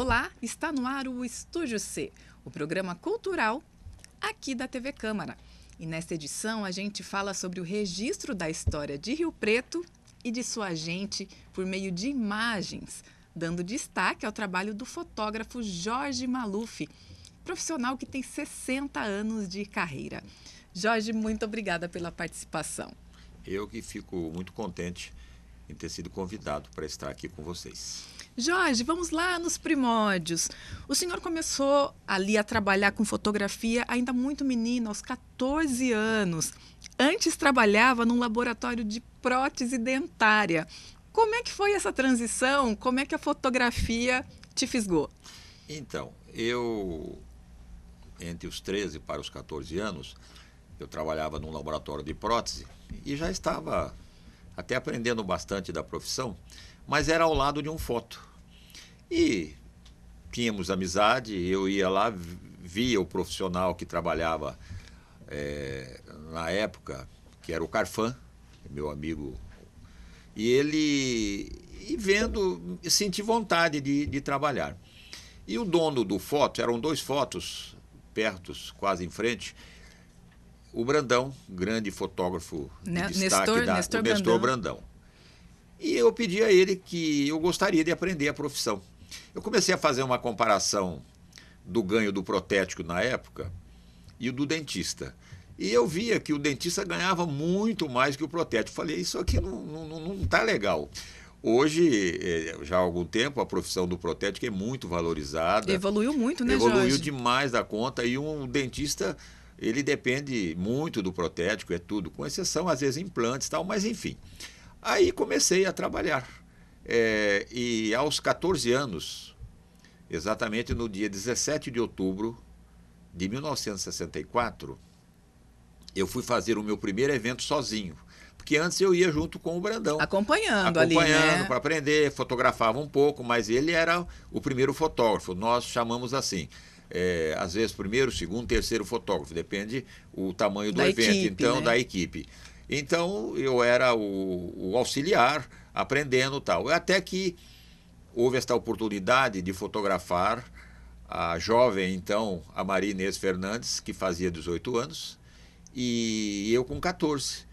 Olá, está no ar o Estúdio C, o programa cultural aqui da TV Câmara. E nesta edição a gente fala sobre o registro da história de Rio Preto e de sua gente por meio de imagens, dando destaque ao trabalho do fotógrafo Jorge Maluf, profissional que tem 60 anos de carreira. Jorge, muito obrigada pela participação. Eu que fico muito contente em ter sido convidado para estar aqui com vocês. Jorge, vamos lá nos primórdios. O senhor começou ali a trabalhar com fotografia ainda muito menino, aos 14 anos. Antes trabalhava num laboratório de prótese dentária. Como é que foi essa transição? Como é que a fotografia te fisgou? Então, eu, entre os 13 para os 14 anos, eu trabalhava num laboratório de prótese e já estava até aprendendo bastante da profissão, mas era ao lado de um foto. E tínhamos amizade, eu ia lá, via o profissional que trabalhava na época, que era o Carfan, meu amigo, e vendo, senti vontade de trabalhar. E o dono do foto, eram dois fotos, perto, quase em frente, o Brandão, grande fotógrafo de destaque, o Nestor Brandão. E eu pedi a ele que eu gostaria de aprender a profissão. Eu comecei a fazer uma comparação do ganho do protético na época e o do dentista. E eu via que o dentista ganhava muito mais que o protético. Falei, isso aqui não está legal. Hoje, já há algum tempo, a profissão do protético é muito valorizada. Evoluiu muito, né, Jorge? Evoluiu demais da conta. E um dentista, ele depende muito do protético, é tudo, com exceção, às vezes, implantes e tal, mas enfim. Aí comecei a trabalhar. E aos 14 anos, exatamente no dia 17 de outubro de 1964, eu fui fazer o meu primeiro evento sozinho. Porque antes eu ia junto com o Brandão. Acompanhando ali, né? Para aprender, fotografava um pouco, mas ele era o primeiro fotógrafo. Nós chamamos assim, às vezes primeiro, segundo, terceiro fotógrafo, depende o tamanho do evento, equipe, então, né? Da equipe. Então, eu era o auxiliar, aprendendo e tal. Até que houve esta oportunidade de fotografar a jovem, então, a Maria Inês Fernandes, que fazia 18 anos, e eu com 14.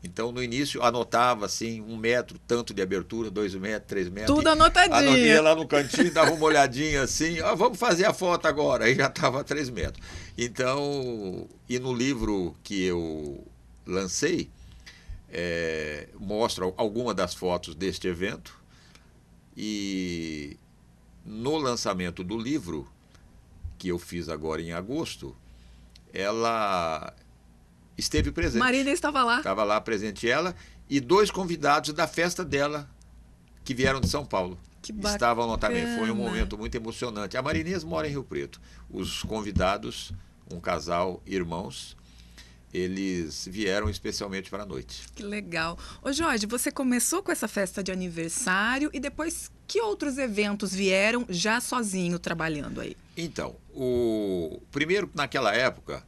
Então, no início, anotava, assim, 1 metro, tanto de abertura, 2 metros, 3 metros. Tudo anotadinho. Anotei lá no cantinho, dava uma olhadinha assim, vamos fazer a foto agora. Aí já estava a 3 metros. Então, e no livro que eu lancei, mostra algumas das fotos deste evento. E no lançamento do livro, que eu fiz agora em agosto, ela esteve presente. Marina estava lá. Estava lá presente ela e 2 convidados da festa dela que vieram de São Paulo. Que bacana. Estavam lá também. Foi um momento muito emocionante. A Marinês mora em Rio Preto. Os convidados, um casal, irmãos, eles vieram especialmente para a noite. Que legal. Ô Jorge, você começou com essa festa de aniversário e depois que outros eventos vieram já sozinho trabalhando aí? Então, primeiro, naquela época,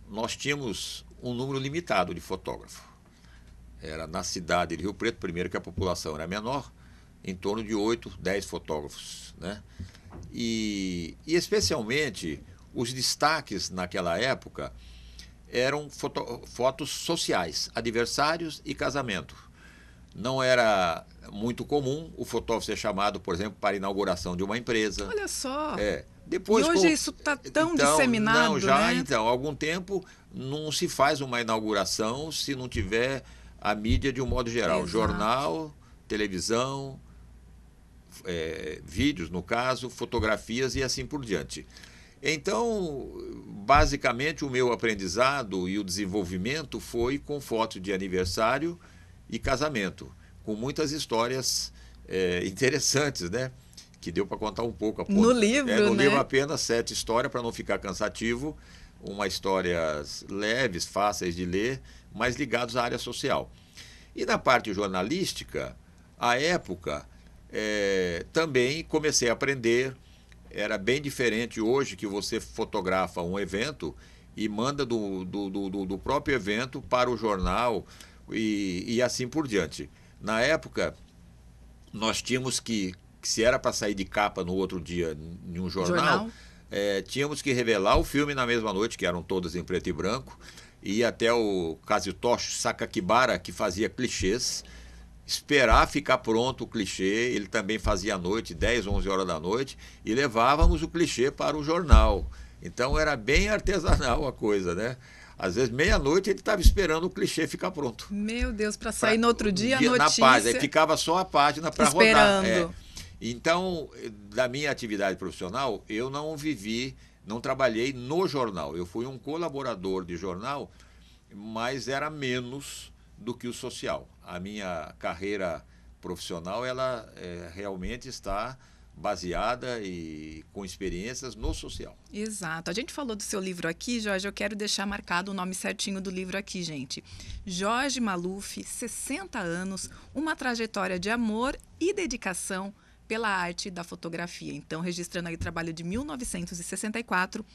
nós tínhamos um número limitado de fotógrafos. Era na cidade de Rio Preto, primeiro que a população era menor, em torno de 8, 10 fotógrafos, né? E especialmente os destaques naquela época eram fotos sociais, aniversários e casamento. Não era muito comum o fotógrafo ser chamado, por exemplo, para a inauguração de uma empresa. Olha só. Depois, e hoje isso está tão disseminado, não, já, né? Então, há algum tempo não se faz uma inauguração se não tiver a mídia de um modo geral. Exato. Jornal, televisão, vídeos, no caso, fotografias e assim por diante. Então, basicamente, o meu aprendizado e o desenvolvimento foi com fotos de aniversário e casamento, com muitas histórias interessantes, né? Que deu para contar um pouco. No livro, né? No livro apenas 7 histórias, para não ficar cansativo. Histórias leves, fáceis de ler, mas ligados à área social. E na parte jornalística, à época, também comecei a aprender. Era bem diferente hoje, que você fotografa um evento e manda do próprio evento para o jornal e assim por diante. Na época, nós tínhamos que que se era para sair de capa no outro dia em um jornal, tínhamos que revelar o filme na mesma noite, que eram todas em preto e branco, e ir até o Kazutoshi Sakakibara, que fazia clichês, esperar ficar pronto o clichê, ele também fazia à noite, 10, 11 horas da noite, e levávamos o clichê para o jornal. Então era bem artesanal a coisa, né? Às vezes, meia-noite, ele estava esperando o clichê ficar pronto. Meu Deus, para sair no outro dia a notícia... Na página, aí ficava só a página para rodar. Esperando. Então, da minha atividade profissional, eu não trabalhei no jornal. Eu fui um colaborador de jornal, mas era menos do que o social. A minha carreira profissional, ela realmente está baseada e com experiências no social. Exato. A gente falou do seu livro aqui, Jorge, eu quero deixar marcado o nome certinho do livro aqui, gente. Jorge Maluf, 60 anos, uma trajetória de amor e dedicação pela arte da fotografia. Então, registrando aí o trabalho de 1964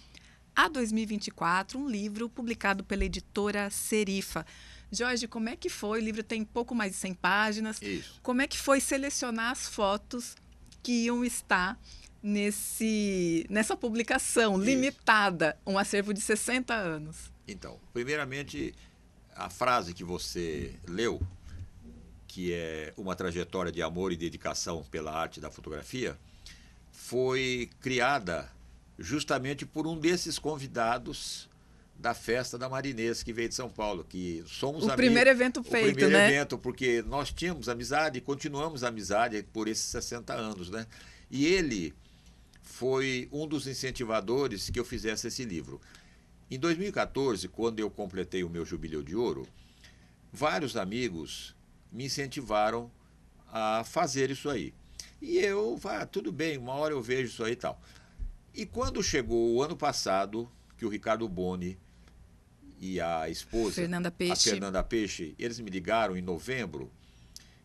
a 2024, um livro publicado pela editora Serifa. Jorge, como é que foi? O livro tem pouco mais de 100 páginas. Isso. Como é que foi selecionar as fotos que iam estar nessa publicação limitada, um acervo de 60 anos? Então, primeiramente, a frase que você leu, que é uma trajetória de amor e dedicação pela arte da fotografia, foi criada justamente por um desses convidados da festa da Marinês, que veio de São Paulo, que somos amigos. O primeiro evento feito, né? O primeiro evento, porque nós tínhamos amizade e continuamos amizade por esses 60 anos, né? E ele foi um dos incentivadores que eu fizesse esse livro. Em 2014, quando eu completei o meu Jubileu de Ouro, vários amigos me incentivaram a fazer isso aí. E eu, tudo bem, uma hora eu vejo isso aí e tal. E quando chegou o ano passado, que o Ricardo Boni e a esposa, Fernanda Peixe. a Fernanda Peixe, eles me ligaram em novembro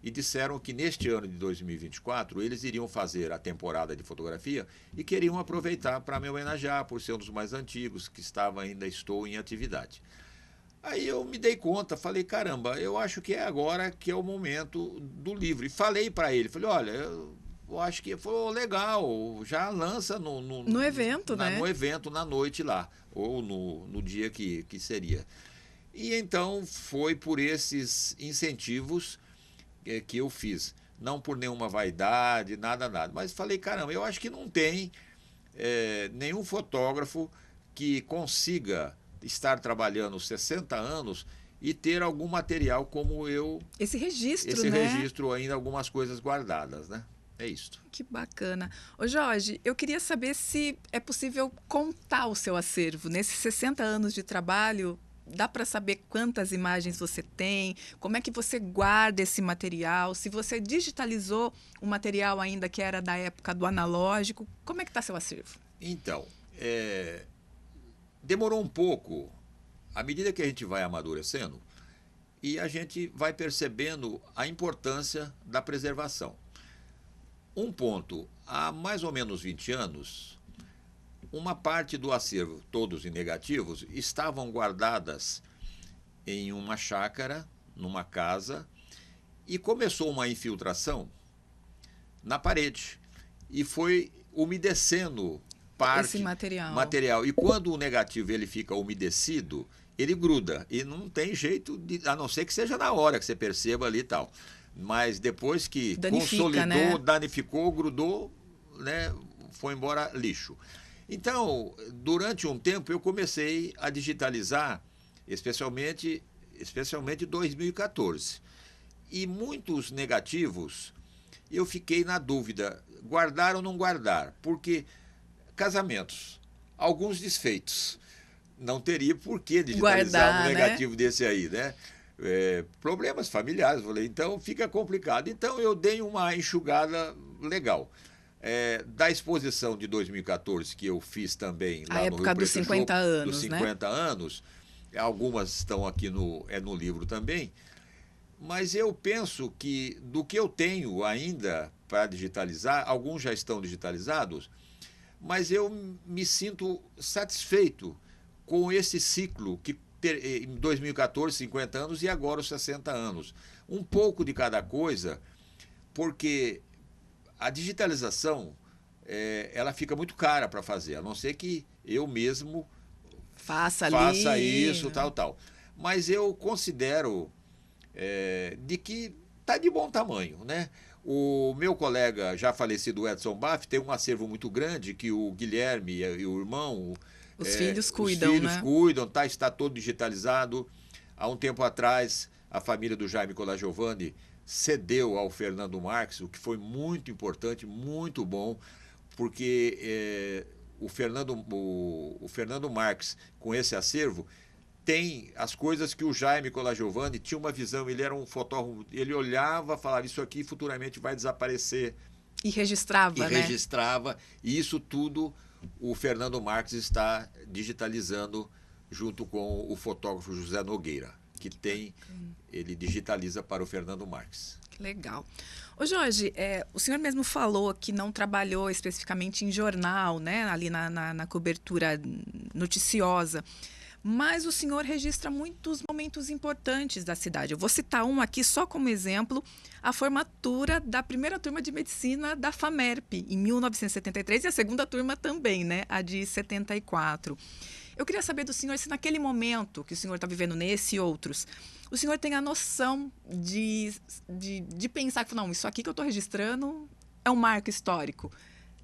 e disseram que neste ano de 2024 eles iriam fazer a temporada de fotografia e queriam aproveitar para me homenagear por ser um dos mais antigos, que ainda estou em atividade. Aí eu me dei conta, falei, caramba, eu acho que é agora que é o momento do livro. E falei para ele, falei, olha, eu acho que foi legal, já lança no evento, né? No evento, na noite lá, ou no dia que seria. E então foi por esses incentivos que eu fiz. Não por nenhuma vaidade, nada. Mas falei, caramba, eu acho que não tem nenhum fotógrafo que consiga estar trabalhando 60 anos e ter algum material como eu. Esse registro, né? Esse registro ainda, algumas coisas guardadas, né? É isso. Que bacana. Ô Jorge, eu queria saber se é possível contar o seu acervo. Nesses 60 anos de trabalho, dá para saber quantas imagens você tem? Como é que você guarda esse material? Se você digitalizou o material ainda que era da época do analógico, como é que está seu acervo? Então, demorou um pouco. À medida que a gente vai amadurecendo, e a gente vai percebendo a importância da preservação. Um ponto, há mais ou menos 20 anos, uma parte do acervo, todos em negativos, estavam guardadas em uma chácara, numa casa, e começou uma infiltração na parede e foi umedecendo parte esse material. E quando o negativo ele fica umedecido, ele gruda e não tem jeito, a não ser que seja na hora que você perceba ali e tal. Mas depois que consolidou, né? Danificou, grudou, né? Foi embora lixo. Então, durante um tempo, eu comecei a digitalizar, especialmente 2014. E muitos negativos, eu fiquei na dúvida, guardar ou não guardar, porque casamentos, alguns desfeitos, não teria por que digitalizar um negativo, né? Desse aí, né? Problemas familiares, falei, então fica complicado. Então eu dei uma enxugada legal. Da exposição de 2014 que eu fiz também lá no Rio Preto, a época dos 50 anos, dos 50 anos, algumas estão aqui no livro também, mas eu penso que do que eu tenho ainda para digitalizar, alguns já estão digitalizados, mas eu me sinto satisfeito com esse ciclo que em 2014, 50 anos e agora os 60 anos. Um pouco de cada coisa, porque a digitalização, ela fica muito cara para fazer, a não ser que eu mesmo Faça isso, tal. Mas eu considero de que está de bom tamanho, né? O meu colega já falecido, Edson Baff, tem um acervo muito grande que o Guilherme e o irmão... Os filhos cuidam, os filhos né? cuidam, está todo digitalizado. Há um tempo atrás, a família do Jaime Colagiovanni cedeu ao Fernando Marques, o que foi muito importante, muito bom, porque o Fernando Marques, com esse acervo, tem as coisas que o Jaime Colagiovanni tinha uma visão. Ele era um fotógrafo, ele olhava, falava, isso aqui futuramente vai desaparecer. E registrava, né? Registrava, e isso tudo o Fernando Marques está digitalizando junto com o fotógrafo José Nogueira, que ele digitaliza para o Fernando Marques. Que legal. Ô Jorge, o senhor mesmo falou que não trabalhou especificamente em jornal, né? Ali na cobertura noticiosa. Mas o senhor registra muitos momentos importantes da cidade. Eu vou citar um aqui só como exemplo, a formatura da primeira turma de medicina da FAMERP, em 1973, e a segunda turma também, né, a de 74. Eu queria saber do senhor se naquele momento que o senhor está vivendo nesse e outros, o senhor tem a noção de pensar que, não, isso aqui que eu estou registrando é um marco histórico.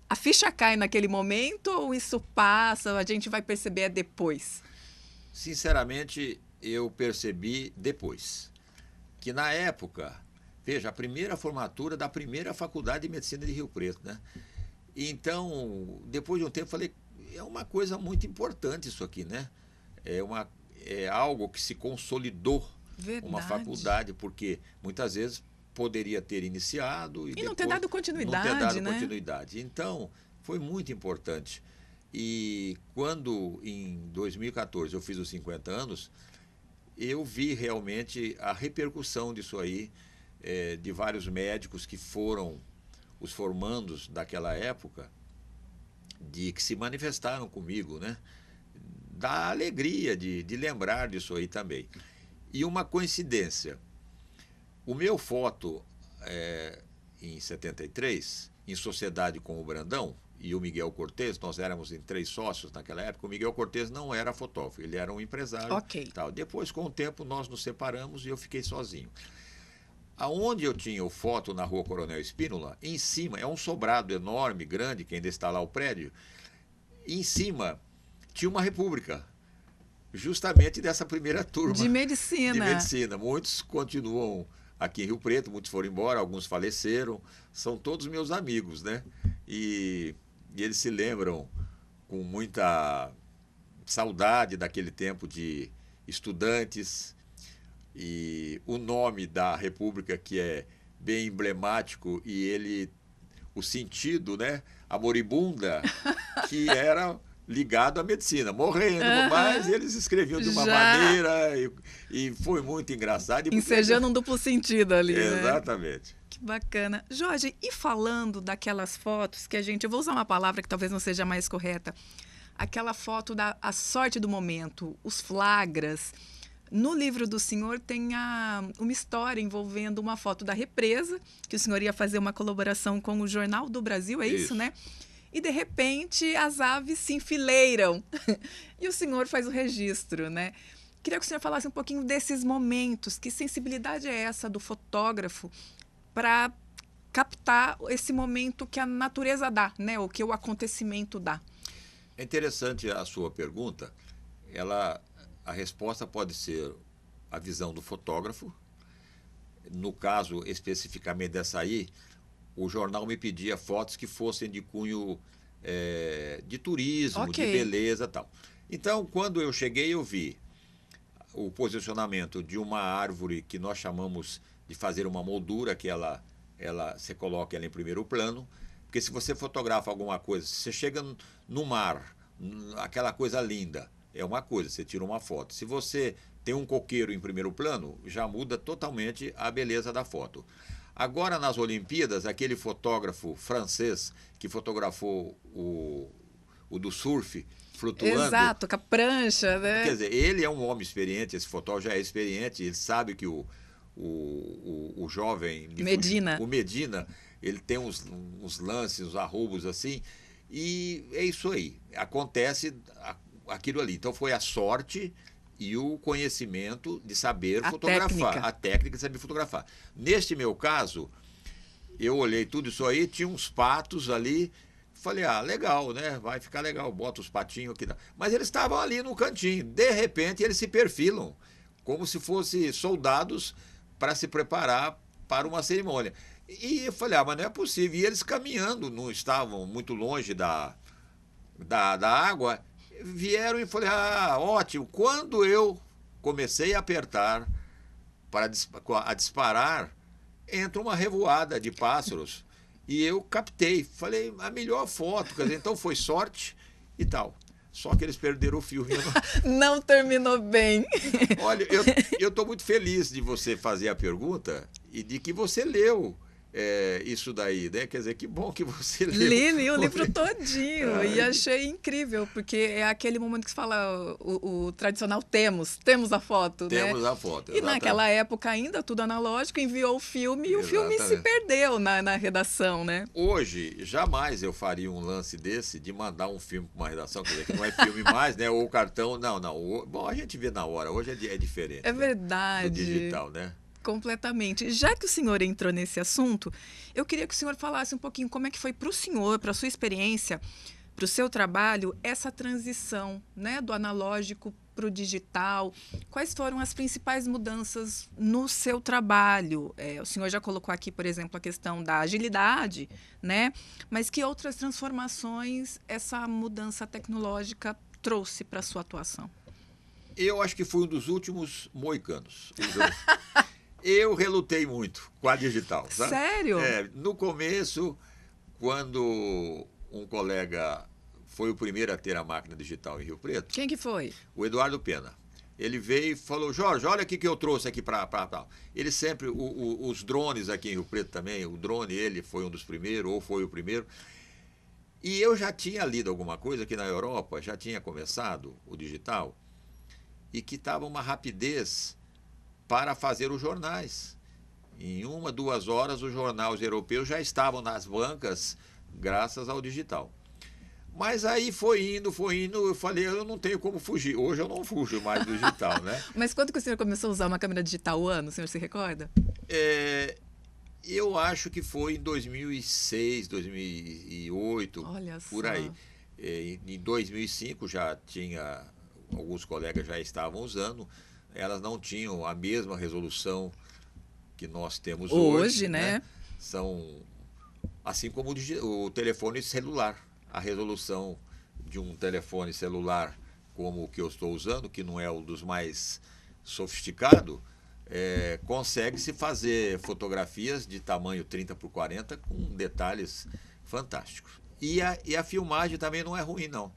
A ficha cai naquele momento ou isso passa, a gente vai perceber depois? Sinceramente, eu percebi depois que na época, veja, a primeira formatura da primeira faculdade de medicina de Rio Preto, né? Então, depois de um tempo, falei, é uma coisa muito importante isso aqui, né? É algo que se consolidou. Verdade. Uma faculdade, porque muitas vezes poderia ter iniciado e não ter dado continuidade, não ter dado né? continuidade. Então, foi muito importante. E quando, em 2014, eu fiz os 50 anos, eu vi realmente a repercussão disso aí, de vários médicos que foram os formandos daquela época, que se manifestaram comigo, né? Da alegria de lembrar disso aí também. E uma coincidência, o meu foto, em 73, em sociedade com o Brandão, e o Miguel Cortez, nós éramos em 3 sócios naquela época. O Miguel Cortez não era fotógrafo, ele era um empresário. Ok. Tal. Depois, com o tempo, nós nos separamos e eu fiquei sozinho. Aonde eu tinha o foto na rua Coronel Espínola, em cima, é um sobrado enorme, grande, que ainda está lá o prédio, em cima tinha uma república, justamente dessa primeira turma. De medicina. De medicina. Muitos continuam aqui em Rio Preto, muitos foram embora, alguns faleceram, são todos meus amigos, né? E eles se lembram com muita saudade daquele tempo de estudantes, e o nome da república, que é bem emblemático, e o sentido, né, a moribunda, que era ligado à medicina, morrendo, mas eles escreviam de uma maneira, e foi muito engraçado. Ensejando um duplo sentido ali, exatamente. Né? Que bacana. Jorge, e falando daquelas fotos que eu vou usar uma palavra que talvez não seja mais correta, aquela foto a sorte do momento, os flagras. No livro do senhor tem uma história envolvendo uma foto da represa, que o senhor ia fazer uma colaboração com o Jornal do Brasil, é isso, né? E, de repente, as aves se enfileiram. E o senhor faz o registro, né? Queria que o senhor falasse um pouquinho desses momentos. Que sensibilidade é essa do fotógrafo para captar esse momento que a natureza dá, né? O que o acontecimento dá. É interessante a sua pergunta. A resposta pode ser a visão do fotógrafo. No caso, especificamente dessa aí, o jornal me pedia fotos que fossem de cunho de turismo, de beleza e tal. Então, quando eu cheguei, eu vi o posicionamento de uma árvore que nós chamamos de fazer uma moldura, que você coloca ela em primeiro plano, porque se você fotografa alguma coisa, se você chega no mar, aquela coisa linda, é uma coisa, você tira uma foto. Se você tem um coqueiro em primeiro plano, já muda totalmente a beleza da foto. Agora, nas Olimpíadas, aquele fotógrafo francês que fotografou o do surf flutuando... Exato, com a prancha, né? Quer dizer, ele é um homem experiente, esse fotógrafo já é experiente, ele sabe que o jovem... Medina. O Medina ele tem uns lances, uns arroubos assim, e é isso aí. Acontece aquilo ali. Então foi a sorte e o conhecimento de saber fotografar. A técnica de saber fotografar. Neste meu caso, eu olhei tudo isso aí, tinha uns patos ali. Falei, legal, né? Vai ficar legal, bota os patinhos aqui. Mas eles estavam ali no cantinho. De repente, eles se perfilam, como se fossem soldados para se preparar para uma cerimônia. E eu falei, mas não é possível. E eles caminhando, não estavam muito longe da água, vieram e falei, ótimo. Quando eu comecei a apertar a disparar, entra uma revoada de pássaros. E eu captei, falei, a melhor foto, quer dizer, então foi sorte e tal. Só que eles perderam o filme. Não terminou bem. Olha, eu estou muito feliz de você fazer a pergunta e de que você leu isso daí, né? Quer dizer, que bom que você leu. Li o livro todinho e achei incrível, porque é aquele momento que você fala o tradicional temos a foto, né? Temos a foto, exatamente. E naquela época ainda tudo analógico, enviou o filme e o filme se perdeu na redação, né? Hoje, jamais eu faria um lance desse de mandar um filme para uma redação, quer dizer, que não é filme mais, né? Ou cartão, não. Bom, a gente vê na hora, hoje é diferente. É verdade. Do digital, né? Completamente. Já que o senhor entrou nesse assunto, eu queria que o senhor falasse um pouquinho como é que foi para o senhor, para a sua experiência, para o seu trabalho, essa transição, né, do analógico para o digital. Quais foram as principais mudanças no seu trabalho? O senhor já colocou aqui, por exemplo, a questão da agilidade, né? Mas que outras transformações essa mudança tecnológica trouxe para a sua atuação? Eu acho que fui um dos últimos moicanos. Eu relutei muito com a digital. Sabe? Sério? No começo, quando um colega foi o primeiro a ter a máquina digital em Rio Preto. Quem que foi? O Eduardo Pena. Ele veio e falou, Jorge, olha o que eu trouxe aqui para tal. Ele sempre, os drones aqui em Rio Preto também, o drone, ele foi um dos primeiros, ou foi o primeiro. E eu já tinha lido alguma coisa que na Europa já tinha começado o digital e que estava uma rapidez para fazer os jornais. Em 1-2 horas, os jornais europeus já estavam nas bancas graças ao digital. Mas aí foi indo, eu falei, eu não tenho como fugir. Hoje eu não fujo mais do digital, né? Mas quando que o senhor começou a usar uma câmera digital, o ano, o senhor se recorda? Eu acho que foi em 2006, 2008, olha por só. aí. Em 2005 já tinha, alguns colegas já estavam usando, elas não tinham a mesma resolução que nós temos hoje, né? São assim como o telefone celular. A resolução de um telefone celular como o que eu estou usando, que não é o dos mais sofisticados, consegue-se fazer fotografias de tamanho 30x40 com detalhes fantásticos. E a filmagem também não é ruim, não.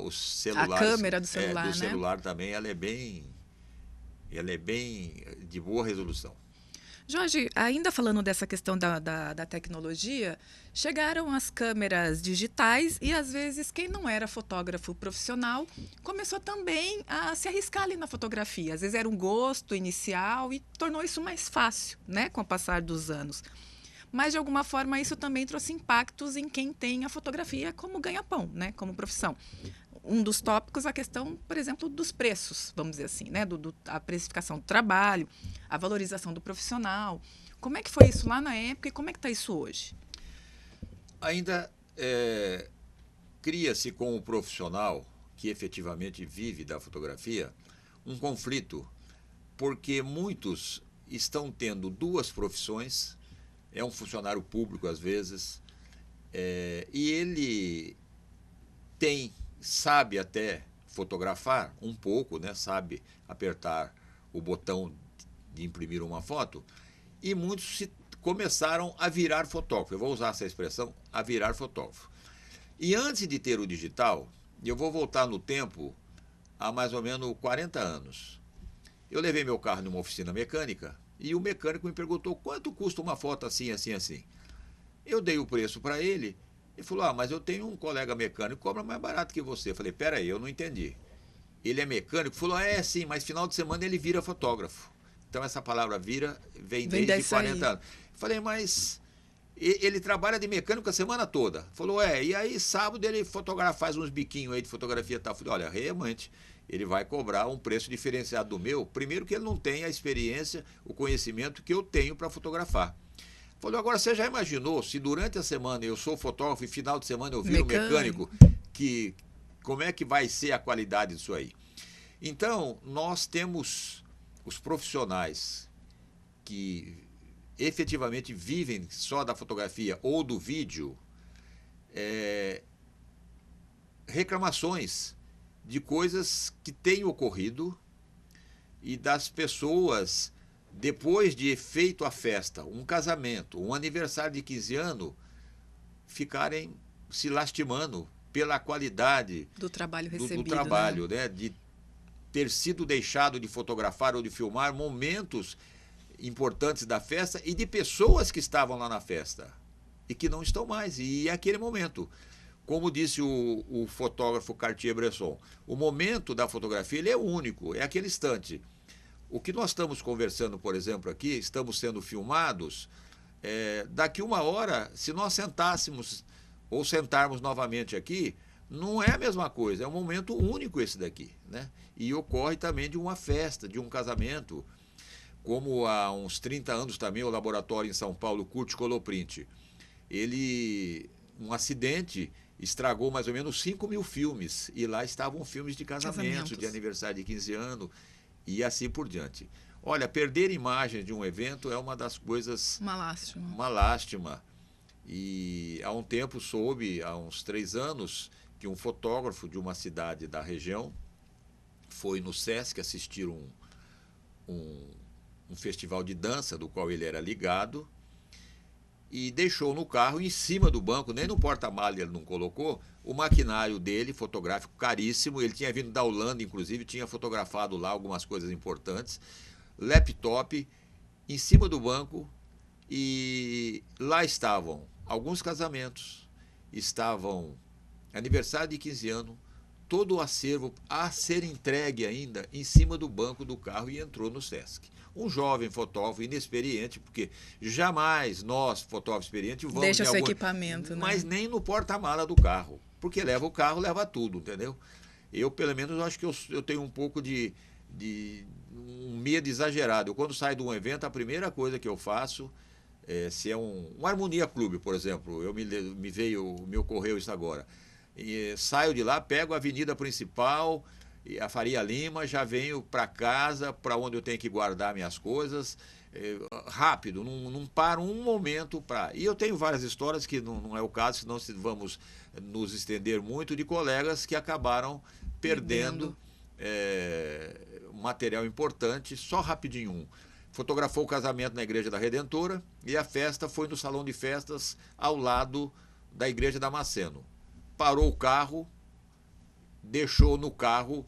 Os celulares, a câmera do celular, do celular também, ela é bem de boa resolução. Jorge, ainda falando dessa questão da tecnologia, chegaram as câmeras digitais e, às vezes, quem não era fotógrafo profissional começou também a se arriscar ali na fotografia. Às vezes era um gosto inicial e tornou isso mais fácil, né, com o passar dos anos. Mas, de alguma forma, isso também trouxe impactos em quem tem a fotografia como ganha-pão, né, como profissão. Um dos tópicos, a questão, por exemplo, dos preços, vamos dizer assim, né? A precificação do trabalho, a valorização do profissional. Como é que foi isso lá na época e como é que está isso hoje? Ainda cria-se com o profissional que efetivamente vive da fotografia um conflito, porque muitos estão tendo duas profissões, é um funcionário público às vezes, e ele sabe até fotografar um pouco, né? Sabe apertar o botão de imprimir uma foto, e muitos começaram a virar fotógrafo. Eu vou usar essa expressão, a virar fotógrafo. E antes de ter o digital, eu vou voltar no tempo há mais ou menos 40 anos. Eu levei meu carro numa oficina mecânica e o mecânico me perguntou quanto custa uma foto assim, assim, assim. Eu dei o preço para ele. Ele falou, mas eu tenho um colega mecânico que cobra mais barato que você. Eu falei, peraí, eu não entendi. Ele é mecânico? Ele falou, sim, mas final de semana ele vira fotógrafo. Então essa palavra vira vem desde 40 anos. Eu falei, mas Ele trabalha de mecânico a semana toda. Falou, e aí sábado ele fotografa, faz uns biquinhos aí de fotografia e tal. Falei, olha, realmente, ele vai cobrar um preço diferenciado do meu. Primeiro que ele não tem a experiência, o conhecimento que eu tenho para fotografar. Falou, agora você já imaginou se durante a semana eu sou fotógrafo e final de semana eu viro mecânico, como é que vai ser a qualidade disso aí? Então, nós temos os profissionais que efetivamente vivem só da fotografia ou do vídeo, reclamações de coisas que têm ocorrido e das pessoas, depois de feito a festa, um casamento, um aniversário de 15 anos, ficarem se lastimando pela qualidade do trabalho recebido, do trabalho, né? De ter sido deixado de fotografar ou de filmar momentos importantes da festa e de pessoas que estavam lá na festa e que não estão mais. E é aquele momento. Como disse o fotógrafo Cartier-Bresson, o momento da fotografia ele é único, é aquele instante. O que nós estamos conversando, por exemplo, aqui, estamos sendo filmados, daqui uma hora, se nós sentássemos ou sentarmos novamente aqui, não é a mesma coisa, é um momento único esse daqui, né? E ocorre também de uma festa, de um casamento, como há uns 30 anos também o laboratório em São Paulo, Kurt Coloprint, um acidente estragou mais ou menos 5.000 filmes, e lá estavam filmes de casamento, de aniversário de 15 anos, e assim por diante. Olha, perder imagens de um evento é uma das coisas... Uma lástima. Uma lástima. E há um tempo soube, há uns 3 anos, que um fotógrafo de uma cidade da região foi no Sesc assistir um festival de dança do qual ele era ligado e deixou no carro, em cima do banco, nem no porta-malas ele não colocou, o maquinário dele, fotográfico caríssimo. Ele tinha vindo da Holanda, inclusive, tinha fotografado lá algumas coisas importantes, laptop, em cima do banco, e lá estavam alguns casamentos, estavam aniversário de 15 anos, todo o acervo a ser entregue ainda em cima do banco do carro, e entrou no Sesc. Um jovem fotógrafo inexperiente, porque jamais nós, fotógrafos experientes, vamos... Deixa seu equipamento, né? Mas nem no porta-mala do carro, porque leva o carro, leva tudo, entendeu? Eu, pelo menos, acho que eu tenho um pouco de um medo exagerado. Eu, quando saio de um evento, a primeira coisa que eu faço, se é um Harmonia Clube, por exemplo, me ocorreu isso agora. E saio de lá, pego a avenida principal, a Faria Lima, já venho para casa, para onde eu tenho que guardar minhas coisas, rápido, não paro um momento para... E eu tenho várias histórias, que não é o caso, senão vamos nos estender muito, de colegas que acabaram perdendo material importante. Só rapidinho, fotografou o casamento na Igreja da Redentora, e a festa foi no salão de festas ao lado da Igreja da Damasceno. Parou o carro, deixou no carro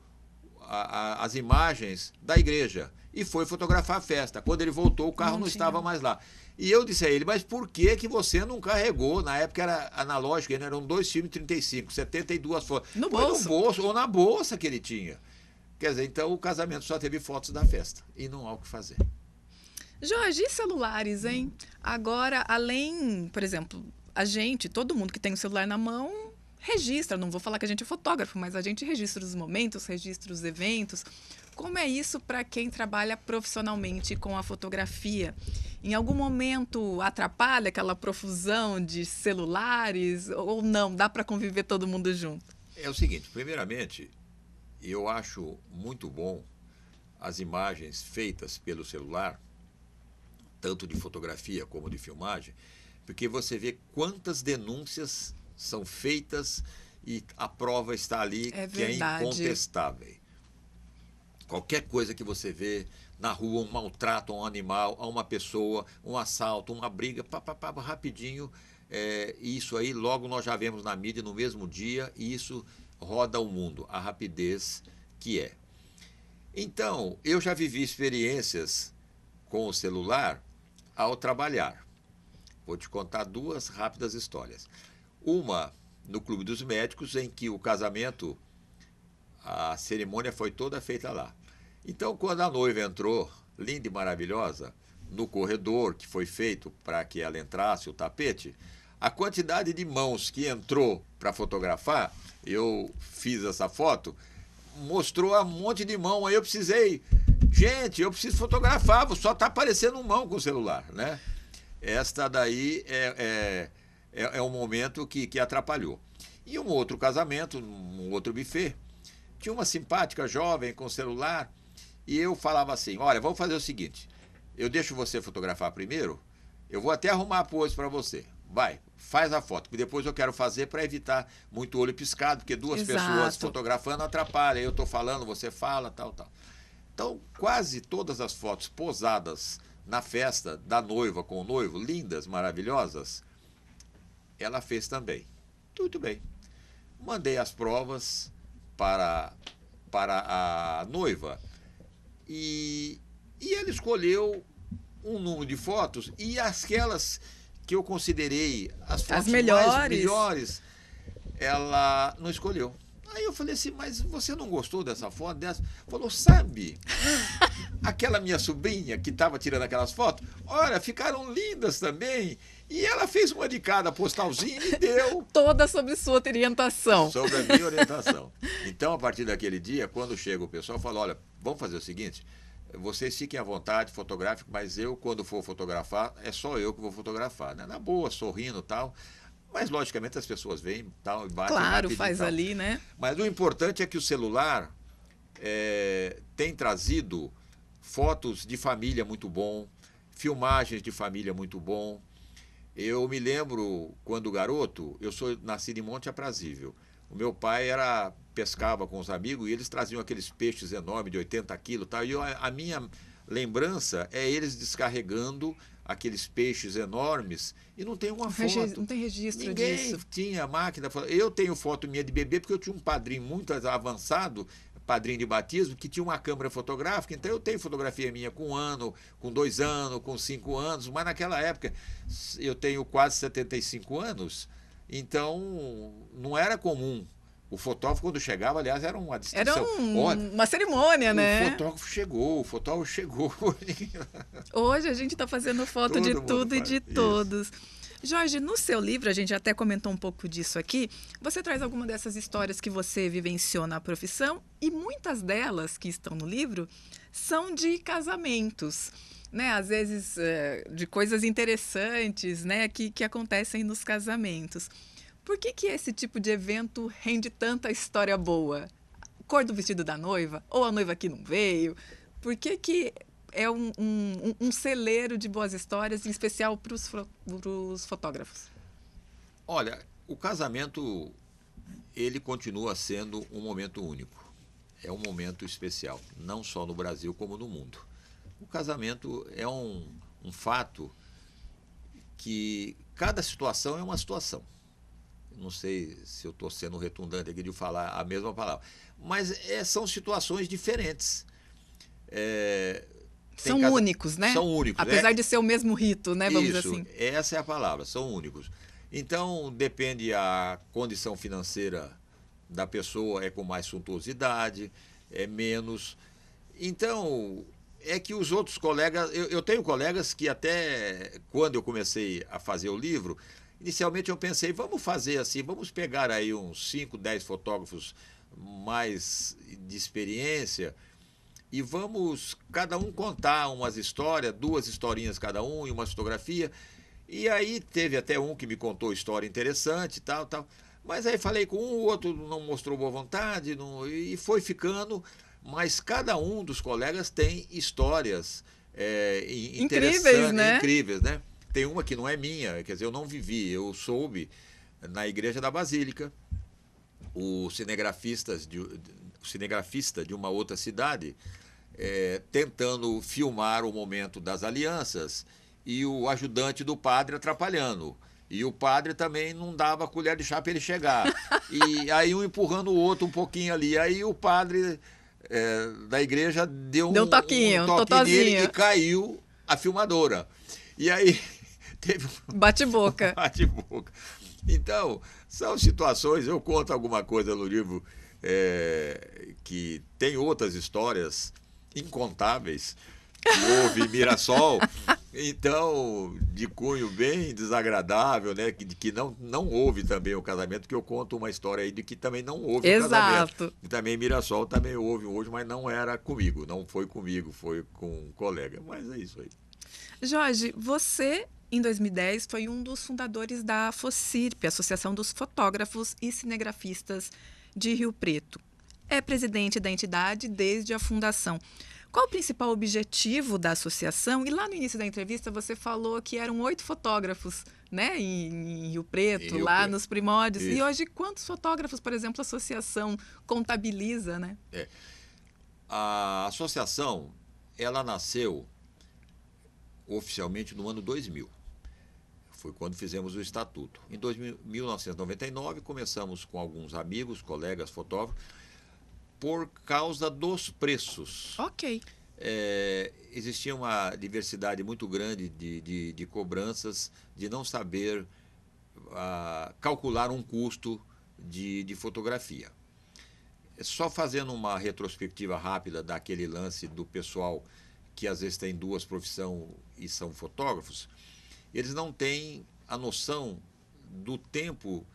as imagens da igreja e foi fotografar a festa. Quando ele voltou, o carro não estava mais lá. E eu disse a ele, mas por que você não carregou? Na época era analógico, eram 2 filmes 35, 72 fotos. No bolso ou na bolsa que ele tinha. Quer dizer, então o casamento só teve fotos da festa e não há o que fazer. Jorge, e celulares, hein? Agora, além, por exemplo, todo mundo que tem o celular na mão, registra. Não vou falar que a gente é fotógrafo, mas a gente registra os momentos, registra os eventos. Como é isso para quem trabalha profissionalmente com a fotografia? Em algum momento atrapalha aquela profusão de celulares ou não? Dá para conviver todo mundo junto? É o seguinte, primeiramente, eu acho muito bom as imagens feitas pelo celular, tanto de fotografia como de filmagem, porque você vê quantas denúncias são feitas e a prova está ali, que é incontestável. Qualquer coisa que você vê na rua, um maltrato a um animal, a uma pessoa, um assalto, uma briga, rapidinho, isso aí logo nós já vemos na mídia no mesmo dia, e isso roda o mundo, a rapidez que é. Então, eu já vivi experiências com o celular ao trabalhar. Vou te contar 2 rápidas histórias. Uma no Clube dos Médicos, em que o casamento, a cerimônia foi toda feita lá. Então, quando a noiva entrou, linda e maravilhosa, no corredor que foi feito para que ela entrasse, o tapete, a quantidade de mãos que entrou para fotografar, eu fiz essa foto, mostrou um monte de mão, aí eu precisei, gente, eu preciso fotografar, só está aparecendo mão com o celular, né? Esta daí é um momento que atrapalhou. E um outro casamento, um outro buffet, tinha uma simpática jovem com celular, e eu falava assim, olha, vamos fazer o seguinte, eu deixo você fotografar primeiro, eu vou até arrumar a pose para você. Vai, faz a foto, que depois eu quero fazer para evitar muito olho piscado, porque duas pessoas fotografando atrapalha, eu estou falando, você fala, tal, tal. Então, quase todas as fotos posadas na festa da noiva com o noivo, lindas, maravilhosas, ela fez também. Tudo bem. Mandei as provas para a noiva e ela escolheu um número de fotos e aquelas que eu considerei as fotos mais melhores, ela não escolheu. Aí eu falei assim, mas você não gostou dessa foto? Dessa? Falou, sabe, aquela minha sobrinha que estava tirando aquelas fotos, olha, ficaram lindas também. E ela fez uma de cada postalzinha e deu. Toda sobre sua orientação. Sobre a minha orientação. Então, a partir daquele dia, quando chega o pessoal, eu falo, olha, vamos fazer o seguinte, vocês fiquem à vontade, fotográfico, mas eu, quando for fotografar, é só eu que vou fotografar, né? Na boa, sorrindo e tal. Mas, logicamente, as pessoas vêm tal, e batem. Claro, faz ali, né? Mas o importante é que o celular tem trazido fotos de família muito bom, filmagens de família muito bom. Eu me lembro, quando garoto, eu sou nascido em Monte Aprazível. O meu pai pescava com os amigos e eles traziam aqueles peixes enormes de 80 quilos. Tá? E a minha lembrança é eles descarregando aqueles peixes enormes e não tem uma foto. Não tem registro Ninguém disso. tinha máquina. Eu tenho foto minha de bebê porque eu tinha um padrinho muito avançado, padrinho de batismo, que tinha uma câmera fotográfica, então eu tenho fotografia minha com 1 ano, com 2 anos, com 5 anos, mas naquela época eu tenho quase 75 anos, então não era comum. O fotógrafo, quando chegava, aliás, era uma distinção. Era uma cerimônia, né? O fotógrafo chegou. Hoje a gente está fazendo foto de tudo e de todos. Jorge, no seu livro, a gente até comentou um pouco disso aqui, você traz alguma dessas histórias que você vivenciou na profissão e muitas delas que estão no livro são de casamentos, né? Às vezes de coisas interessantes, né? que acontecem nos casamentos. Por que esse tipo de evento rende tanta história boa? Cor do vestido da noiva? Ou a noiva que não veio? Por que é um celeiro de boas histórias, em especial para os fotógrafos? Olha, o casamento, ele continua sendo um momento único. É um momento especial, não só no Brasil como no mundo. O casamento é um fato que cada situação é uma situação. Não sei se eu estou sendo redundante aqui de falar a mesma palavra, mas são situações diferentes. São únicos, né? São únicos. Apesar de ser o mesmo rito, né? Vamos dizer assim. Essa é a palavra, são únicos. Então, depende a condição financeira da pessoa, é com mais suntuosidade, é menos. Então, é que os outros colegas... Eu tenho colegas que até quando eu comecei a fazer o livro, inicialmente eu pensei, vamos fazer assim, vamos pegar aí uns 5, 10 fotógrafos mais de experiência e vamos cada um contar umas histórias, 2 historinhas cada um e uma fotografia. E aí teve até um que me contou história interessante, tal. Mas aí falei com um, o outro não mostrou boa vontade, e foi ficando. Mas cada um dos colegas tem histórias incríveis, né? Incríveis, né? Tem uma que não é minha, quer dizer, eu não vivi, eu soube na Igreja da Basílica, o cinegrafista de uma outra cidade tentando filmar o momento das alianças e o ajudante do padre atrapalhando. E o padre também não dava colher de chá para ele chegar. E aí um empurrando o outro um pouquinho ali. Aí o padre da igreja deu um toquinho nele e caiu a filmadora. E aí teve um bate-boca. Bate-boca. Então, são situações, eu conto alguma coisa no livro que tem outras histórias incontáveis que houve em Mirassol, Então, de cunho bem desagradável, né? Que não houve também o casamento, que eu conto uma história aí de que também não houve o casamento. Exato. E também em Mirassol também houve hoje, mas não era comigo, não foi comigo, foi com um colega. Mas é isso aí. Jorge, você, em 2010, foi um dos fundadores da FOCIRP, Associação dos Fotógrafos e Cinegrafistas de Rio Preto. É presidente da entidade desde a fundação. Qual o principal objetivo da associação? E lá no início da entrevista você falou que eram 8 fotógrafos, né, em Rio Preto, Rio lá Preto. nos primórdios. Isso. E hoje, quantos fotógrafos, por exemplo, a associação contabiliza, né? A associação, ela nasceu oficialmente no ano 2000. Foi quando fizemos o estatuto. Em 1999, começamos com alguns amigos, colegas, fotógrafos, por causa dos preços. Ok. Existia uma diversidade muito grande de cobranças, de não saber calcular um custo de fotografia. Só fazendo uma retrospectiva rápida daquele lance do pessoal que às vezes tem duas profissões e são fotógrafos, eles não têm a noção do tempo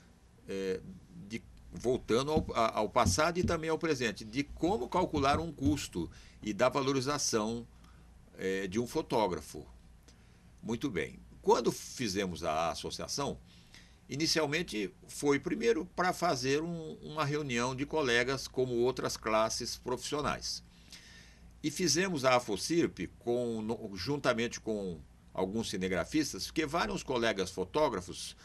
voltando ao passado e também ao presente, de como calcular um custo e da valorização de um fotógrafo. Muito bem. Quando fizemos a associação, inicialmente foi primeiro para fazer uma reunião de colegas como outras classes profissionais. E fizemos a AFOCIRP juntamente com alguns cinegrafistas, porque vários colegas fotógrafos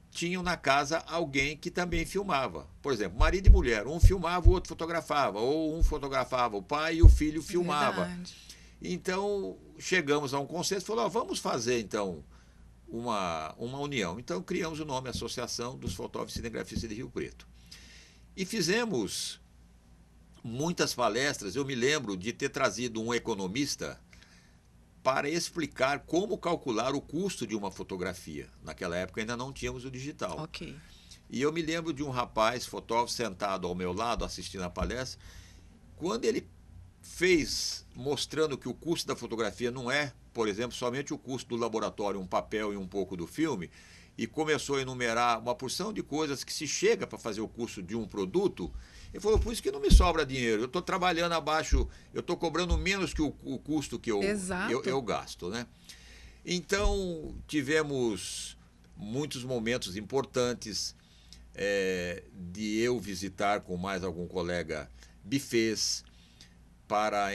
tinham na casa alguém que também filmava. Por exemplo, marido e mulher, um filmava, o outro fotografava, ou um fotografava o pai e o filho filmava. Verdade. Então, chegamos a um consenso, falou, vamos fazer então uma união. Então, criamos o nome Associação dos Fotógrafos e Cinegrafistas de Rio Preto. E fizemos muitas palestras. Eu me lembro de ter trazido um economista para explicar como calcular o custo de uma fotografia. Naquela época ainda não tínhamos o digital. Ok. E eu me lembro de um rapaz, fotógrafo, sentado ao meu lado, assistindo a palestra. Quando ele fez, mostrando que o custo da fotografia não é, por exemplo, somente o custo do laboratório, um papel e um pouco do filme, e começou a enumerar uma porção de coisas que se chega para fazer o custo de um produto, ele falou, por isso que não me sobra dinheiro, eu estou trabalhando abaixo, eu estou cobrando menos que o custo que eu gasto, né? Então, tivemos muitos momentos importantes de eu visitar com mais algum colega buffets para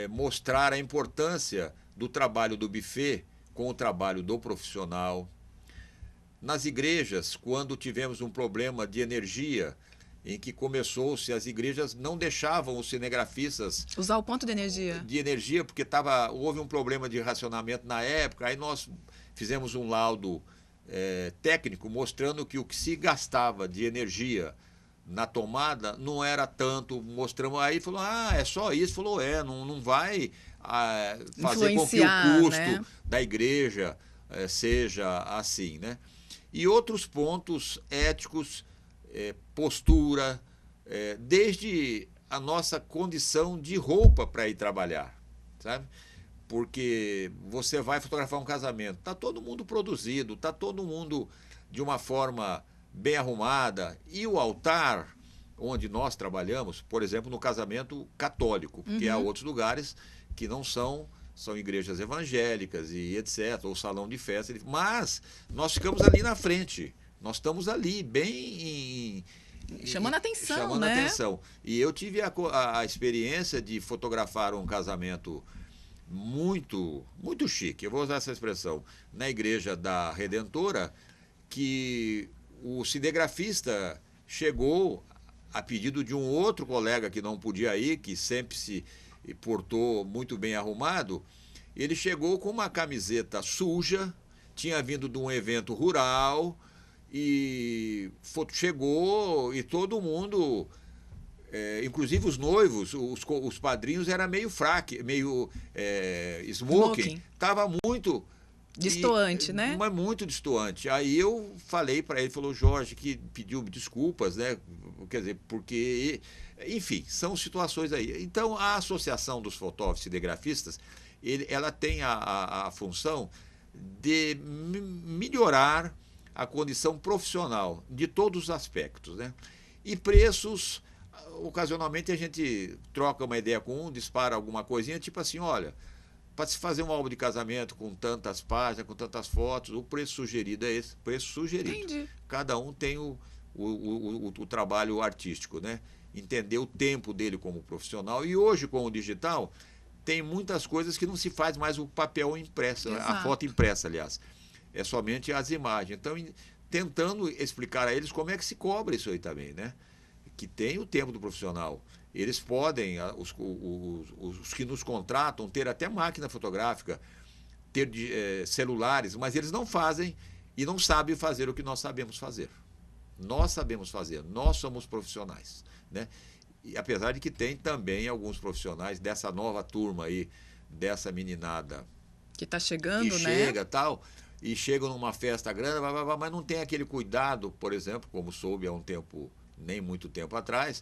mostrar a importância do trabalho do buffet com o trabalho do profissional. Nas igrejas, quando tivemos um problema de energia, em que começou-se, as igrejas não deixavam os cinegrafistas usar o ponto de energia. Porque houve um problema de racionamento na época, aí nós fizemos um laudo técnico mostrando que o que se gastava de energia na tomada não era tanto, mostramos, aí falou, é só isso, falou, não vai fazer com que o custo, né, da igreja seja assim, né? E outros pontos éticos, postura, desde a nossa condição de roupa para ir trabalhar, sabe? Porque você vai fotografar um casamento, está todo mundo produzido, está todo mundo de uma forma bem arrumada, e o altar onde nós trabalhamos, por exemplo, no casamento católico, porque há outros lugares que não são igrejas evangélicas e etc, ou salão de festa, mas nós ficamos ali na frente, nós estamos ali bem chamando atenção, chamando né? atenção. E eu tive a experiência de fotografar um casamento muito, muito chique, eu vou usar essa expressão, na igreja da Redentora, que o cinegrafista chegou a pedido de um outro colega que não podia ir, que sempre se portou muito bem arrumado. Ele chegou com uma camiseta suja, tinha vindo de um evento rural e chegou e todo mundo, inclusive os noivos, os padrinhos, era meio fraque, meio smoking. Estava muito destoante, né? Mas muito destoante. Aí eu falei para ele, falou, Jorge, que pediu desculpas, né? Quer dizer, porque, enfim, são situações aí. Então, a Associação dos Fotógrafos e Cinegrafistas, ela tem a função de melhorar a condição profissional de todos os aspectos, né? E preços, ocasionalmente a gente troca uma ideia com um, dispara alguma coisinha, tipo assim, olha, para se fazer um álbum de casamento com tantas páginas, com tantas fotos, o preço sugerido é esse, preço sugerido. Entendi. Cada um tem o trabalho artístico, né? Entender o tempo dele como profissional. E hoje, com o digital, tem muitas coisas que não se faz mais o papel impresso, a foto Exato. impressa, aliás. É somente as imagens. Então, tentando explicar a eles como é que se cobra isso aí também, né? Que tem o tempo do profissional. Eles podem, os que nos contratam, ter até máquina fotográfica, ter celulares, mas eles não fazem e não sabem fazer o que nós sabemos fazer. Nós sabemos fazer, nós somos profissionais, né? E apesar de que tem também alguns profissionais dessa nova turma aí, dessa meninada Que está que chegando, né? chega tal, e chegam numa festa grande, mas não tem aquele cuidado, por exemplo, como soube há um tempo, nem muito tempo atrás,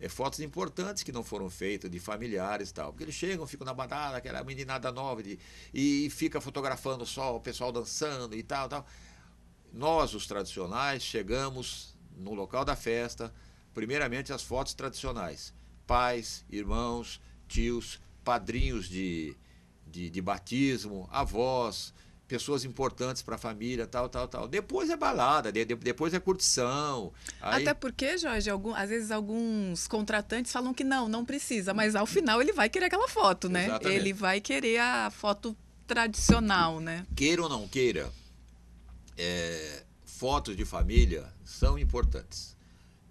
fotos importantes que não foram feitas de familiares e tal. Porque eles chegam, ficam na badada, aquela meninada nova, e fica fotografando só o pessoal dançando e tal, tal. Nós, os tradicionais, chegamos no local da festa, primeiramente as fotos tradicionais. Pais, irmãos, tios, padrinhos de batismo, avós, pessoas importantes para a família, tal, tal, tal. Depois é balada, depois é curtição. Aí, Até porque, Jorge, às vezes alguns contratantes falam que não precisa, mas ao final ele vai querer aquela foto, né? Ele exatamente. vai querer a foto tradicional, né? Queira ou não queira, fotos de família são importantes.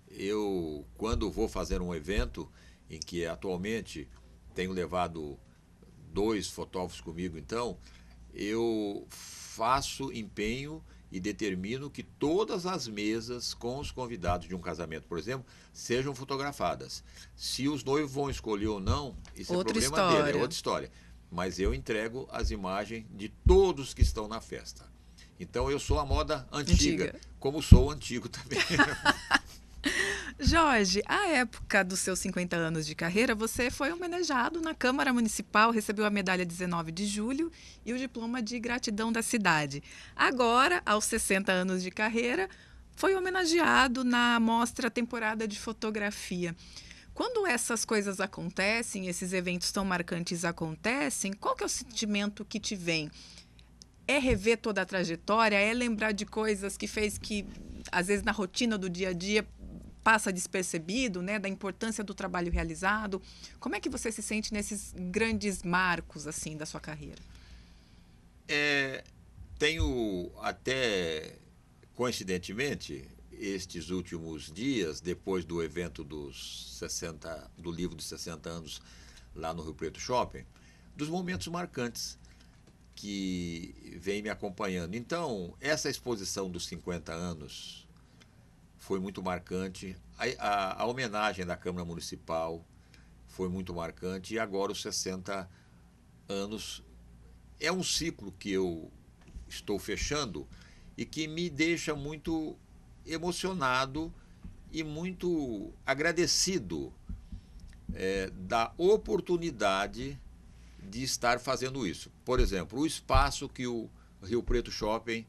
Eu, quando vou fazer um evento, em que atualmente tenho levado 2 fotógrafos comigo, então, eu faço empenho e determino que todas as mesas com os convidados de um casamento, por exemplo, sejam fotografadas. Se os noivos vão escolher ou não, isso é Outra problema dele, é história. outra história. Mas eu entrego as imagens de todos que estão na festa. Então eu sou a moda antiga, Antiga. como sou antigo também. Jorge, à época dos seus 50 anos de carreira, você foi homenageado na Câmara Municipal, recebeu a medalha 19 de julho e o diploma de gratidão da cidade. Agora, aos 60 anos de carreira, foi homenageado na mostra Temporada de Fotografia. Quando essas coisas acontecem, esses eventos tão marcantes acontecem, qual que é o sentimento que te vem? É rever toda a trajetória? É lembrar de coisas que fez que, às vezes, na rotina do dia a dia, passa despercebido, né, da importância do trabalho realizado? Como é que você se sente nesses grandes marcos assim da sua carreira? Tenho até, coincidentemente, estes últimos dias, depois do evento do livro dos 60 anos lá no Rio Preto Shopping, dos momentos marcantes que vem me acompanhando. Então, essa exposição dos 50 anos foi muito marcante. A homenagem da Câmara Municipal foi muito marcante. E agora os 60 anos é um ciclo que eu estou fechando e que me deixa muito emocionado e muito agradecido da oportunidade de estar fazendo isso. Por exemplo, o espaço que o Rio Preto Shopping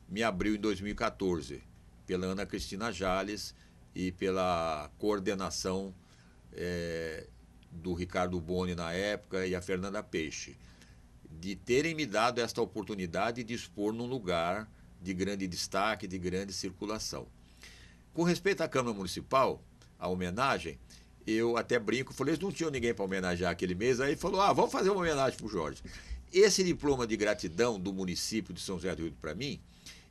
me abriu em 2014, pela Ana Cristina Jales e pela coordenação do Ricardo Boni na época e a Fernanda Peixe, de terem me dado esta oportunidade de expor num lugar de grande destaque, de grande circulação. Com respeito à Câmara Municipal, a homenagem, eu até brinco, falei, eles não tinham ninguém para homenagear aquele mês, aí falou, vamos fazer uma homenagem para o Jorge. Esse diploma de gratidão do município de São José do Rio para mim,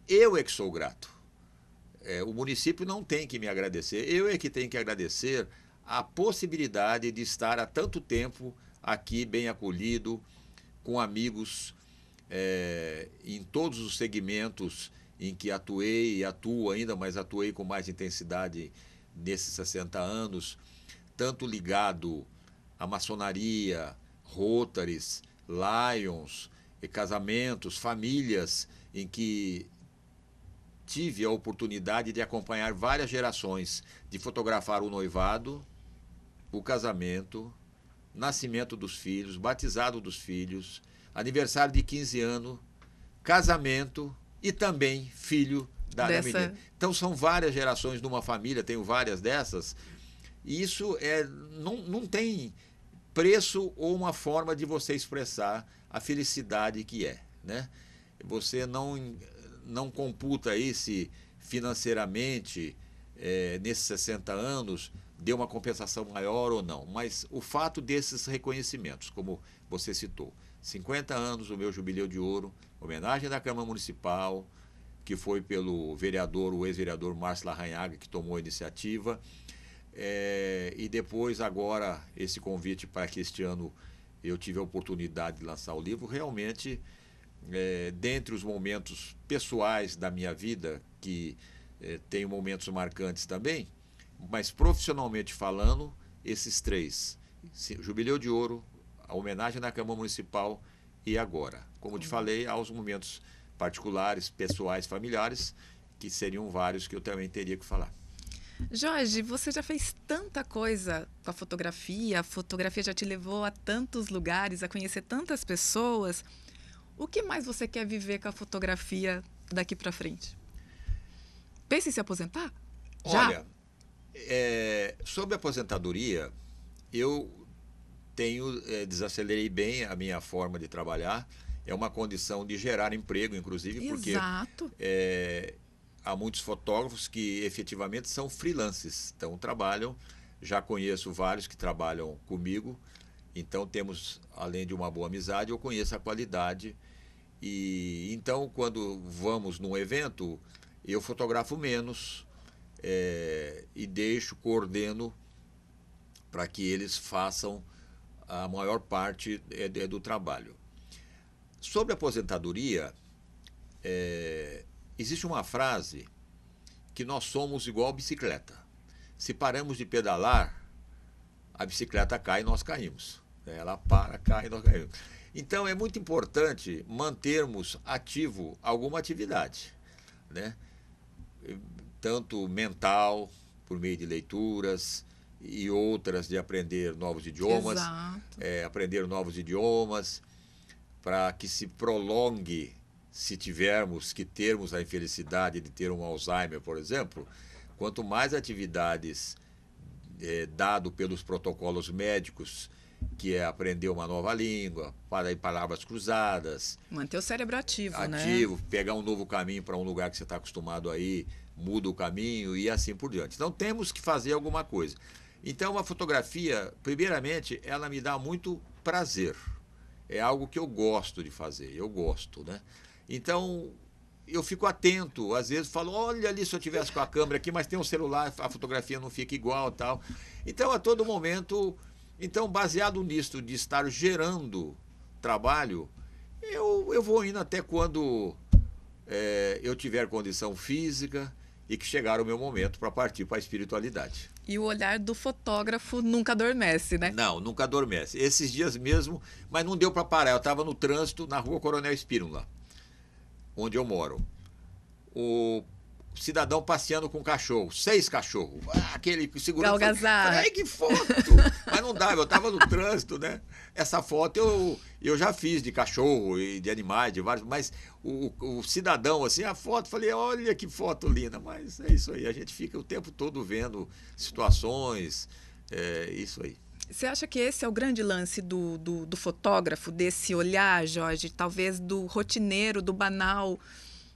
eu é que sou grato. O município não tem que me agradecer, eu é que tenho que agradecer a possibilidade de estar há tanto tempo aqui bem acolhido, com amigos em todos os segmentos em que atuei e atuo ainda, mas atuei com mais intensidade nesses 60 anos, tanto ligado à maçonaria, Rotaries, Lions, casamentos, famílias, em que tive a oportunidade de acompanhar várias gerações, de fotografar o noivado, o casamento, nascimento dos filhos, batizado dos filhos, aniversário de 15 anos casamento e também filho da Dessa... menina. Então são várias gerações numa família, tenho várias dessas, e isso não tem preço ou uma forma de você expressar a felicidade que é, né? Você não computa aí se financeiramente, nesses 60 anos, deu uma compensação maior ou não. Mas o fato desses reconhecimentos, como você citou, 50 anos, o meu jubileu de ouro, homenagem da Câmara Municipal, que foi pelo vereador, o ex-vereador Márcio Larrañaga, que tomou a iniciativa, e depois agora esse convite para que este ano eu tive a oportunidade de lançar o livro. Realmente, dentre os momentos pessoais da minha vida, que tenho momentos marcantes também, mas profissionalmente falando, esses três: Jubileu de Ouro, a homenagem na Câmara Municipal e agora, como te falei, aos momentos particulares, pessoais, familiares, que seriam vários que eu também teria que falar. Jorge, você já fez tanta coisa com a fotografia já te levou a tantos lugares, a conhecer tantas pessoas. O que mais você quer viver com a fotografia daqui para frente? Pensa em se aposentar? Já? Olha, sobre a aposentadoria, eu desacelerei bem a minha forma de trabalhar. É uma condição de gerar emprego, inclusive, porque Exato. há muitos fotógrafos que efetivamente são freelances, então trabalham. Já conheço vários que trabalham comigo, então temos, além de uma boa amizade, eu conheço a qualidade. E então, quando vamos num evento, eu fotografo menos, e coordeno para que eles façam a maior parte do trabalho. Sobre a aposentadoria, existe uma frase que nós somos igual bicicleta. Se paramos de pedalar, a bicicleta cai e nós caímos. Ela para, cai e nós caímos. Então é muito importante mantermos ativo alguma atividade, né? Tanto mental, por meio de leituras, e outras de aprender novos idiomas. Aprender novos idiomas, para que se prolongue, se tivermos que termos a infelicidade de ter um Alzheimer, por exemplo. Quanto mais atividades dado pelos protocolos médicos, que é aprender uma nova língua, para palavras cruzadas. Manter o cérebro ativo, né? Pegar um novo caminho para um lugar que você está acostumado a ir, muda o caminho e assim por diante. Então temos que fazer alguma coisa. Então a fotografia, primeiramente, ela me dá muito prazer. É algo que eu gosto de fazer, eu gosto, né? Então eu fico atento, às vezes falo, olha ali, se eu tivesse com a câmera aqui, mas tem um celular, a fotografia não fica igual, tal. Então a todo momento, baseado nisso de estar gerando trabalho, eu vou indo até quando eu tiver condição física e que chegar o meu momento para partir para a espiritualidade. E o olhar do fotógrafo nunca adormece, né? Não, nunca adormece. Esses dias mesmo, mas não deu para parar. Eu estava no trânsito na rua Coronel Espínola, onde eu moro. O cidadão passeando com um cachorro, 6 cachorros. Aquele segurando. Algazarra. Ai, que foto! Mas não dava, eu estava no trânsito, né? Essa foto eu já fiz de cachorro e de animais, de vários, mas o cidadão, assim, a foto, falei, olha que foto linda. Mas é isso aí, a gente fica o tempo todo vendo situações, isso aí. Você acha que esse é o grande lance do fotógrafo, desse olhar, Jorge, talvez do rotineiro, do banal,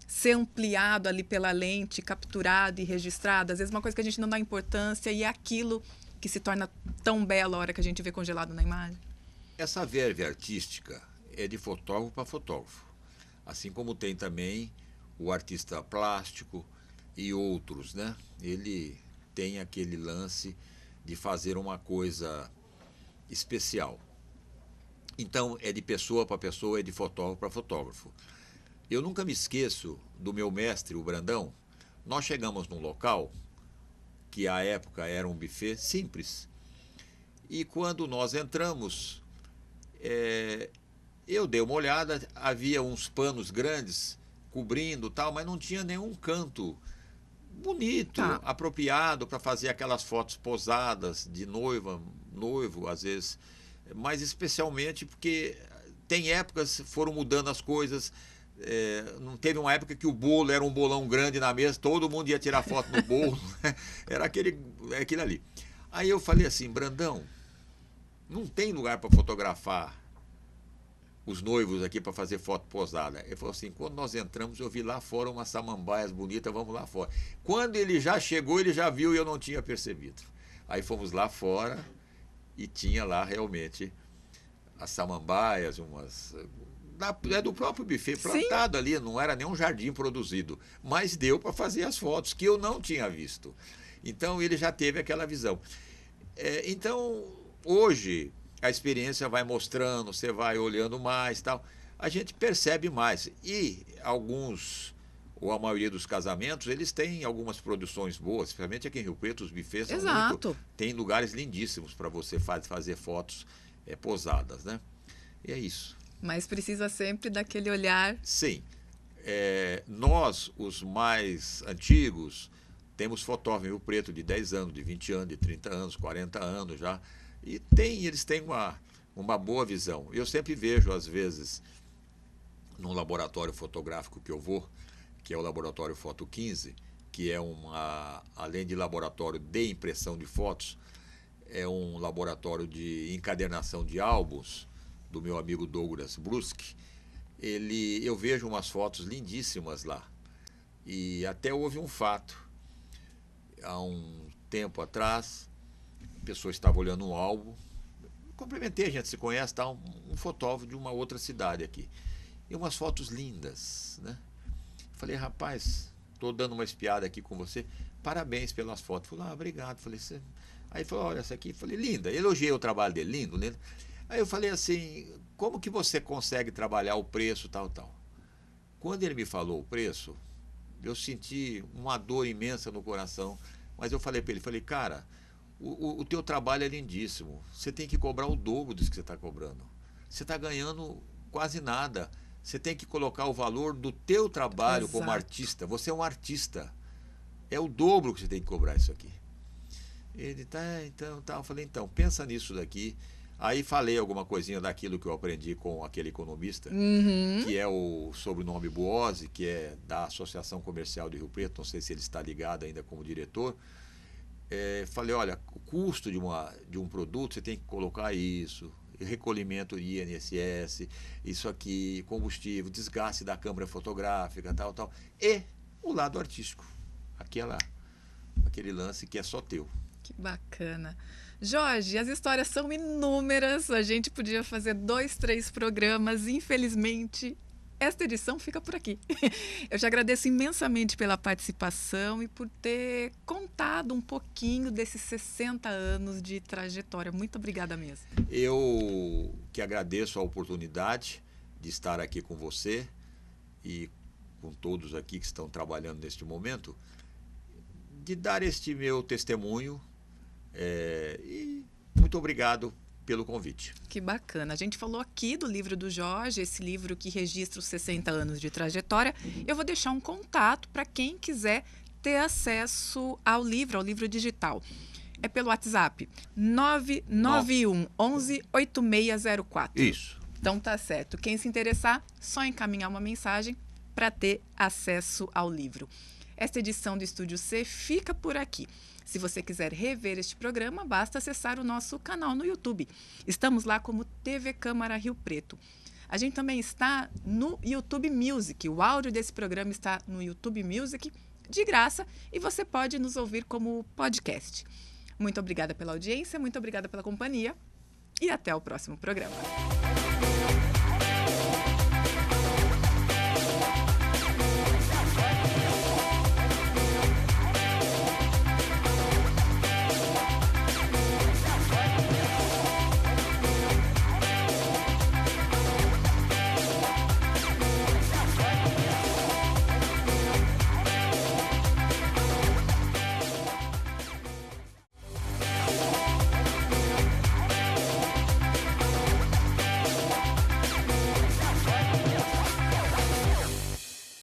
ser ampliado ali pela lente, capturado e registrado? Às vezes uma coisa que a gente não dá importância e é aquilo que se torna tão belo a hora que a gente vê congelado na imagem. Essa verve artística é de fotógrafo para fotógrafo. Assim como tem também o artista plástico e outros, né? Ele tem aquele lance de fazer uma coisa especial. Então, é de pessoa para pessoa, é de fotógrafo para fotógrafo. Eu nunca me esqueço do meu mestre, o Brandão. Nós chegamos num local que à época era um buffet simples. E quando nós entramos, eu dei uma olhada, havia uns panos grandes cobrindo tal, mas não tinha nenhum canto bonito, apropriado para fazer aquelas fotos posadas de noiva, noivo, às vezes. Mas especialmente porque tem épocas, foram mudando as coisas. Não teve uma época que o bolo era um bolão grande na mesa, todo mundo ia tirar foto no bolo, era aquilo ali. Aí eu falei assim, Brandão, não tem lugar para fotografar os noivos aqui para fazer foto posada. Ele falou assim, quando nós entramos, eu vi lá fora umas samambaias bonitas, vamos lá fora. Quando ele já chegou, ele já viu e eu não tinha percebido. Aí fomos lá fora e tinha lá realmente as samambaias, é do próprio buffet plantado. Sim. Ali, não era nem um jardim produzido, mas deu para fazer as fotos que eu não tinha visto. Então ele já teve aquela visão. Então hoje a experiência vai mostrando, você vai olhando mais, tal, a gente percebe mais. E alguns, ou a maioria dos casamentos, eles têm algumas produções boas, especialmente aqui em Rio Preto, os buffets são muito, tem lugares lindíssimos para você fazer fotos posadas, né? E é isso. Mas precisa sempre daquele olhar. Sim. Nós, os mais antigos, temos fotógrafos em Rio Preto de 10 anos, de 20 anos, de 30 anos, 40 anos já. E eles têm uma boa visão. Eu sempre vejo, às vezes, num laboratório fotográfico que eu vou, que é o Laboratório Foto 15, que é além de laboratório de impressão de fotos, é um laboratório de encadernação de álbuns, do meu amigo Douglas Bruschi. Eu vejo umas fotos lindíssimas lá. E até houve um fato. Há um tempo atrás, a pessoa estava olhando um álbum, cumprimentei, a gente se conhece, tá? Um fotógrafo de uma outra cidade aqui. E umas fotos lindas, né? Falei, rapaz, estou dando uma espiada aqui com você, parabéns pelas fotos. Falei, obrigado. Falei, aí falou, olha essa aqui. Falei, linda. Elogiei o trabalho dele, lindo, lindo. Aí eu falei assim, como que você consegue trabalhar o preço, tal, tal? Quando ele me falou o preço, eu senti uma dor imensa no coração, mas eu falei para ele, falei, cara, o teu trabalho é lindíssimo, você tem que cobrar o dobro disso que você está cobrando. Você está ganhando quase nada, você tem que colocar o valor do teu trabalho. Exato. Como artista, você é um artista, é o dobro que você tem que cobrar isso aqui. Ele, eu falei, então, pensa nisso daqui. Aí falei alguma coisinha daquilo que eu aprendi com aquele economista, que é o sobrenome Buozzi, que é da Associação Comercial de Rio Preto, não sei se ele está ligado ainda como diretor. Falei, olha, o custo de um produto, você tem que colocar isso, recolhimento de INSS, isso aqui, combustível, desgaste da câmera fotográfica, tal, tal. E o lado artístico, aquele lance que é só teu. Que bacana. Jorge, as histórias são inúmeras, a gente podia fazer 2, 3 programas, infelizmente esta edição fica por aqui. Eu te agradeço imensamente pela participação e por ter contado um pouquinho desses 60 anos de trajetória. Muito obrigada mesmo. Eu que agradeço a oportunidade de estar aqui com você e com todos aqui que estão trabalhando neste momento, de dar este meu testemunho. E muito obrigado pelo convite. Que bacana. A gente falou aqui do livro do Jorge, esse livro que registra os 60 anos de trajetória. Eu vou deixar um contato para quem quiser ter acesso ao livro digital. É pelo WhatsApp 991 11 8604. Isso. Então tá certo. Quem se interessar, só encaminhar uma mensagem para ter acesso ao livro. Esta edição do Estúdio C fica por aqui. Se você quiser rever este programa, basta acessar o nosso canal no YouTube. Estamos lá como TV Câmara Rio Preto. A gente também está no YouTube Music. O áudio desse programa está no YouTube Music, de graça, e você pode nos ouvir como podcast. Muito obrigada pela audiência, muito obrigada pela companhia e até o próximo programa.